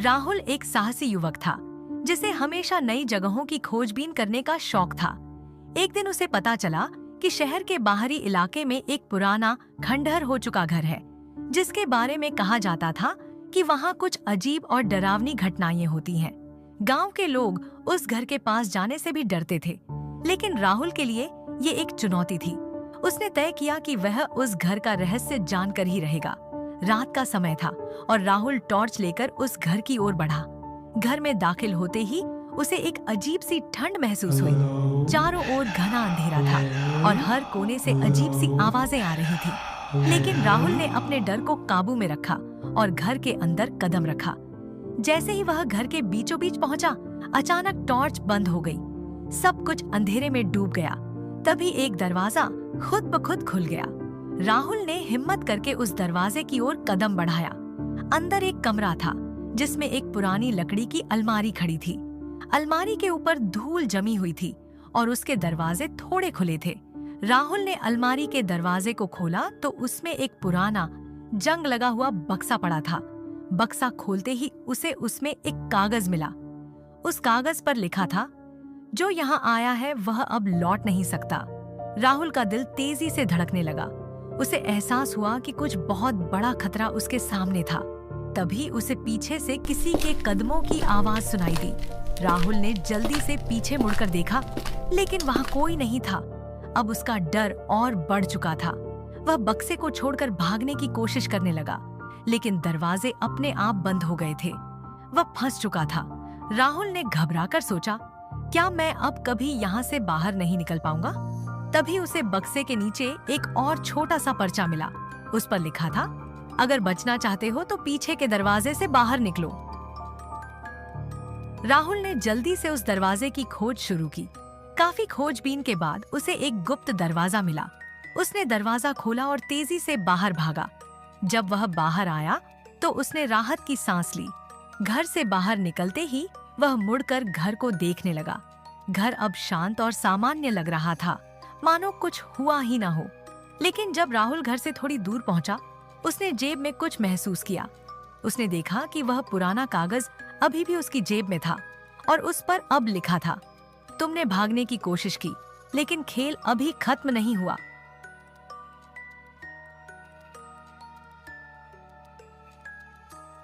राहुल एक साहसी युवक था जिसे हमेशा नई जगहों की खोजबीन करने का शौक था। एक दिन उसे पता चला कि शहर के बाहरी इलाके में एक पुराना खंडहर हो चुका घर है, जिसके बारे में कहा जाता था कि वहाँ कुछ अजीब और डरावनी घटनाएं होती हैं। गांव के लोग उस घर के पास जाने से भी डरते थे, लेकिन राहुल के लिए ये एक चुनौती थी। उसने तय किया कि वह उस घर का रहस्य जानकर ही रहेगा। रात का समय था और राहुल टॉर्च लेकर उस घर की ओर बढ़ा। घर में दाखिल होते ही उसे एक अजीब सी ठंड महसूस हुई। चारों ओर घना अंधेरा था और हर कोने से अजीब सी आवाजें आ रही थी, लेकिन राहुल ने अपने डर को काबू में रखा और घर के अंदर कदम रखा। जैसे ही वह घर के बीचों बीच पहुंचा, अचानक टॉर्च बंद हो गई। सब कुछ अंधेरे में डूब गया। तभी एक दरवाजा खुद ब खुद खुल गया। राहुल ने हिम्मत करके उस दरवाजे की ओर कदम बढ़ाया। अंदर एक कमरा था जिसमें एक पुरानी लकड़ी की अलमारी खड़ी थी। अलमारी के ऊपर धूल जमी हुई थी और उसके दरवाजे थोड़े खुले थे। राहुल ने अलमारी के दरवाजे को खोला तो उसमें एक पुराना जंग लगा हुआ बक्सा पड़ा था। बक्सा खोलते ही उसे उसमें एक कागज मिला। उस कागज पर लिखा था, जो यहाँ आया है वह अब लौट नहीं सकता। राहुल का दिल तेजी से धड़कने लगा। उसे एहसास हुआ कि कुछ बहुत बड़ा खतरा उसके सामने था। तभी उसे पीछे से किसी के कदमों की आवाज सुनाई दी। राहुल ने जल्दी से पीछे मुड़कर देखा, लेकिन वहां कोई नहीं था। अब उसका डर और बढ़ चुका था। वह बक्से को छोड़कर भागने की कोशिश करने लगा, लेकिन दरवाजे अपने आप बंद हो गए थे। वह फंस चुका था। राहुल ने घबराकर सोचा, क्या मैं अब कभी यहाँ से बाहर नहीं निकल पाऊंगा? तभी उसे बक्से के नीचे एक और छोटा सा पर्चा मिला। उस पर लिखा था, अगर बचना चाहते हो तो पीछे के दरवाजे से बाहर निकलो। राहुल ने जल्दी से उस दरवाजे की खोज शुरू की। काफी खोजबीन के बाद उसे एक गुप्त दरवाजा मिला। उसने दरवाजा खोला और तेजी से बाहर भागा। जब वह बाहर आया तो उसने राहत की सांस ली। घर से बाहर निकलते ही वह मुड़कर घर को देखने लगा। घर अब शांत और सामान्य लग रहा था, मानो कुछ हुआ ही ना हो। लेकिन जब राहुल घर से थोड़ी दूर पहुंचा, उसने जेब में कुछ महसूस किया। उसने देखा कि वह पुराना कागज अभी भी उसकी जेब में था और उस पर अब लिखा था, तुमने भागने की कोशिश की, लेकिन खेल अभी खत्म नहीं हुआ।